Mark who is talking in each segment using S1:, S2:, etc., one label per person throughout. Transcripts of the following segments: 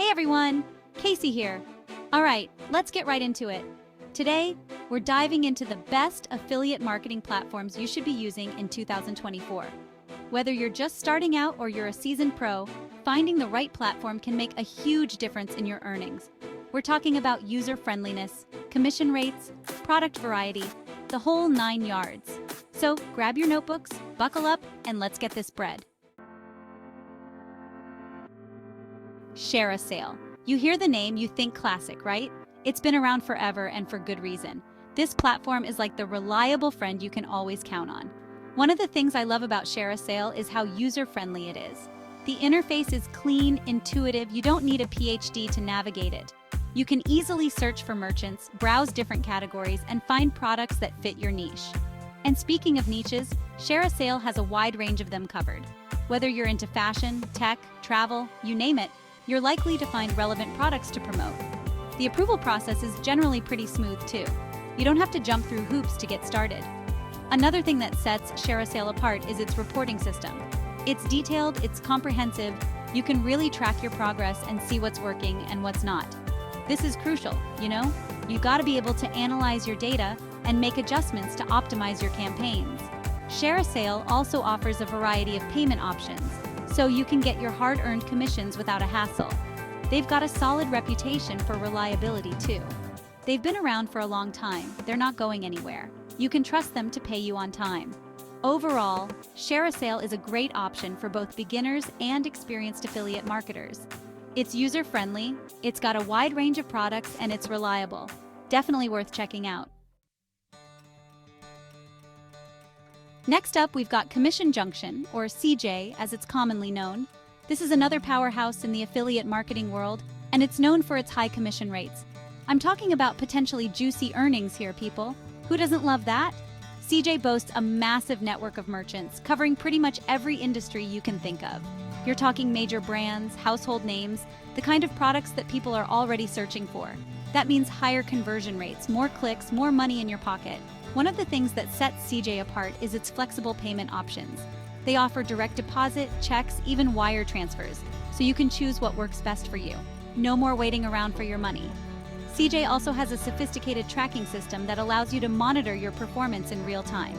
S1: Hey everyone, Casey here. All right, let's get right into it. Today, we're diving into the best affiliate marketing platforms you should be using in 2024. Whether you're just starting out or you're a seasoned pro, finding the right platform can make a huge difference in your earnings. We're talking about user friendliness, commission rates, product variety, the whole 9 yards. So grab your notebooks, buckle up, and let's get this bread. ShareASale. You hear the name, you think classic, right? It's been around forever and for good reason. This platform is like the reliable friend you can always count on. One of the things I love about ShareASale is how user-friendly it is. The interface is clean, intuitive, you don't need a PhD to navigate it. You can easily search for merchants, browse different categories, and find products that fit your niche. And speaking of niches, ShareASale has a wide range of them covered. Whether you're into fashion, tech, travel, you name it, you're likely to find relevant products to promote. The approval process is generally pretty smooth too. You don't have to jump through hoops to get started. Another thing that sets ShareASale apart is its reporting system. It's detailed, it's comprehensive, you can really track your progress and see what's working and what's not. This is crucial, you know? You gotta be able to analyze your data and make adjustments to optimize your campaigns. ShareASale also offers a variety of payment options, so you can get your hard-earned commissions without a hassle. They've got a solid reputation for reliability too. They've been around for a long time, they're not going anywhere. You can trust them to pay you on time. Overall, ShareASale is a great option for both beginners and experienced affiliate marketers. It's user-friendly, it's got a wide range of products, and it's reliable. Definitely worth checking out. Next up, we've got Commission Junction, or CJ as it's commonly known. This is another powerhouse in the affiliate marketing world, and it's known for its high commission rates. I'm talking about potentially juicy earnings here, people. Who doesn't love that? CJ boasts a massive network of merchants, covering pretty much every industry you can think of. You're talking major brands, household names, the kind of products that people are already searching for. That means higher conversion rates, more clicks, more money in your pocket. One of the things that sets CJ apart is its flexible payment options. They offer direct deposit, checks, even wire transfers, so you can choose what works best for you. No more waiting around for your money. CJ also has a sophisticated tracking system that allows you to monitor your performance in real time.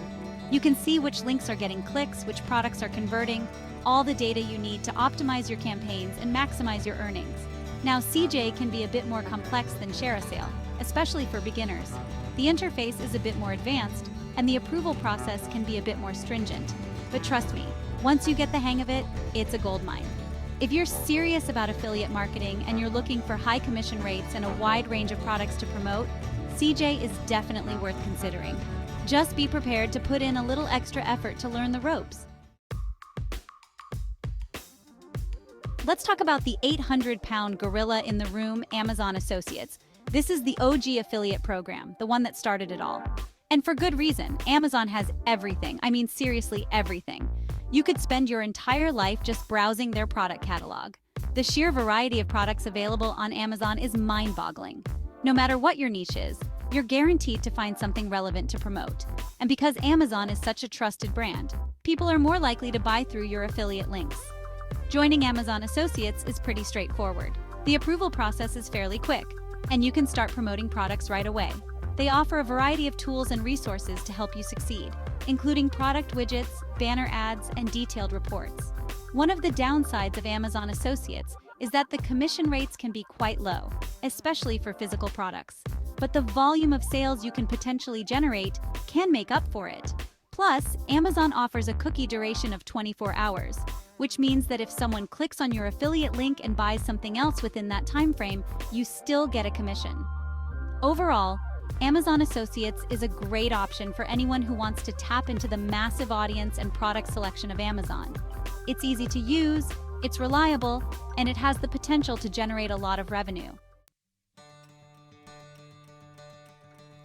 S1: You can see which links are getting clicks, which products are converting, all the data you need to optimize your campaigns and maximize your earnings. Now, CJ can be a bit more complex than ShareASale, especially for beginners. The interface is a bit more advanced, and the approval process can be a bit more stringent. But trust me, once you get the hang of it, it's a goldmine. If you're serious about affiliate marketing and you're looking for high commission rates and a wide range of products to promote, CJ is definitely worth considering. Just be prepared to put in a little extra effort to learn the ropes. Let's talk about the 800-pound gorilla in the room, Amazon Associates. This is the OG affiliate program, the one that started it all. And for good reason. Amazon has everything. I mean, seriously, everything. You could spend your entire life just browsing their product catalog. The sheer variety of products available on Amazon is mind-boggling. No matter what your niche is, you're guaranteed to find something relevant to promote. And because Amazon is such a trusted brand, people are more likely to buy through your affiliate links. Joining Amazon Associates is pretty straightforward. The approval process is fairly quick, and you can start promoting products right away. They offer a variety of tools and resources to help you succeed, including product widgets, banner ads, and detailed reports. One of the downsides of Amazon Associates is that the commission rates can be quite low, especially for physical products. But the volume of sales you can potentially generate can make up for it. Plus, Amazon offers a cookie duration of 24 hours, which means that if someone clicks on your affiliate link and buys something else within that time frame, you still get a commission. Overall, Amazon Associates is a great option for anyone who wants to tap into the massive audience and product selection of Amazon. It's easy to use, it's reliable, and it has the potential to generate a lot of revenue.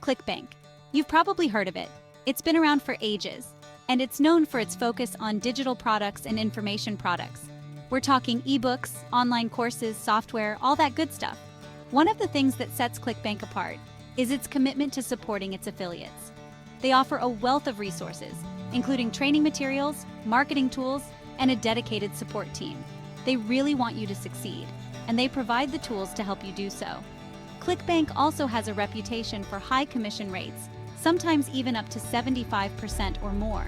S1: ClickBank. You've probably heard of it. It's been around for ages, and it's known for its focus on digital products and information products. We're talking ebooks, online courses, software, all that good stuff. One of the things that sets ClickBank apart is its commitment to supporting its affiliates. They offer a wealth of resources, including training materials, marketing tools, and a dedicated support team. They really want you to succeed, and they provide the tools to help you do so. ClickBank also has a reputation for high commission rates, sometimes even up to 75% or more.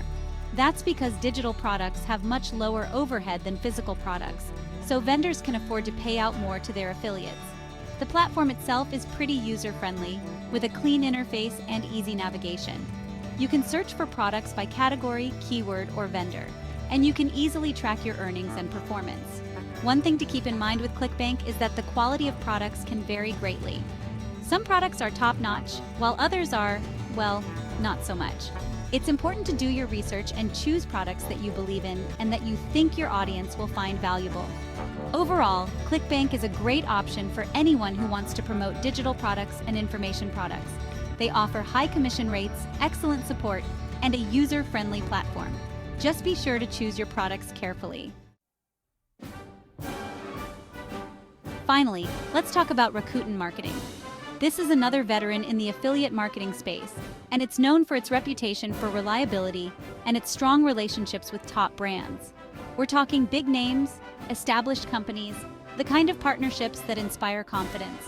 S1: That's because digital products have much lower overhead than physical products, so vendors can afford to pay out more to their affiliates. The platform itself is pretty user-friendly, with a clean interface and easy navigation. You can search for products by category, keyword, or vendor, and you can easily track your earnings and performance. One thing to keep in mind with ClickBank is that the quality of products can vary greatly. Some products are top-notch, while others are, well, not so much. It's important to do your research and choose products that you believe in and that you think your audience will find valuable. Overall, ClickBank is a great option for anyone who wants to promote digital products and information products. They offer high commission rates, excellent support, and a user-friendly platform. Just be sure to choose your products carefully. Finally, let's talk about Rakuten Marketing. This is another veteran in the affiliate marketing space, and it's known for its reputation for reliability and its strong relationships with top brands. We're talking big names, established companies, the kind of partnerships that inspire confidence.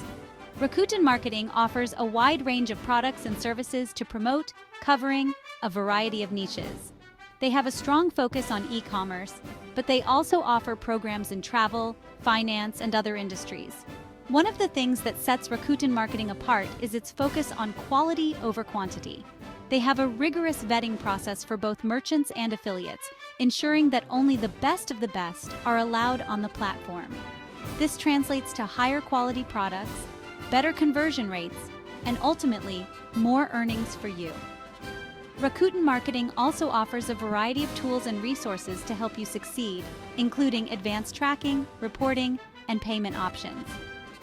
S1: Rakuten Marketing offers a wide range of products and services to promote, covering a variety of niches. They have a strong focus on e-commerce, but they also offer programs in travel, finance, and other industries. One of the things that sets Rakuten Marketing apart is its focus on quality over quantity. They have a rigorous vetting process for both merchants and affiliates, ensuring that only the best of the best are allowed on the platform. This translates to higher quality products, better conversion rates, and ultimately, more earnings for you. Rakuten Marketing also offers a variety of tools and resources to help you succeed, including advanced tracking, reporting, and payment options.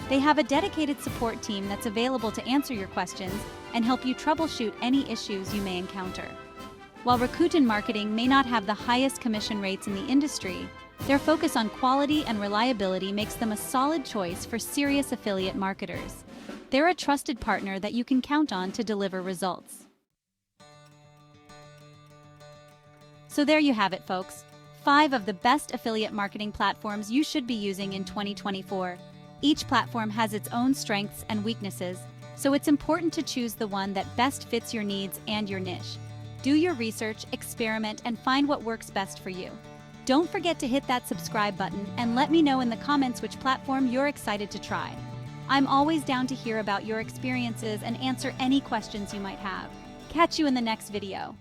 S1: They have a dedicated support team that's available to answer your questions and help you troubleshoot any issues you may encounter. While Rakuten Marketing may not have the highest commission rates in the industry, their focus on quality and reliability makes them a solid choice for serious affiliate marketers. They're a trusted partner that you can count on to deliver results. So there you have it, folks. 5 of the best affiliate marketing platforms you should be using in 2024. Each platform has its own strengths and weaknesses, so it's important to choose the one that best fits your needs and your niche. Do your research, experiment, and find what works best for you. Don't forget to hit that subscribe button and let me know in the comments which platform you're excited to try. I'm always down to hear about your experiences and answer any questions you might have. Catch you in the next video.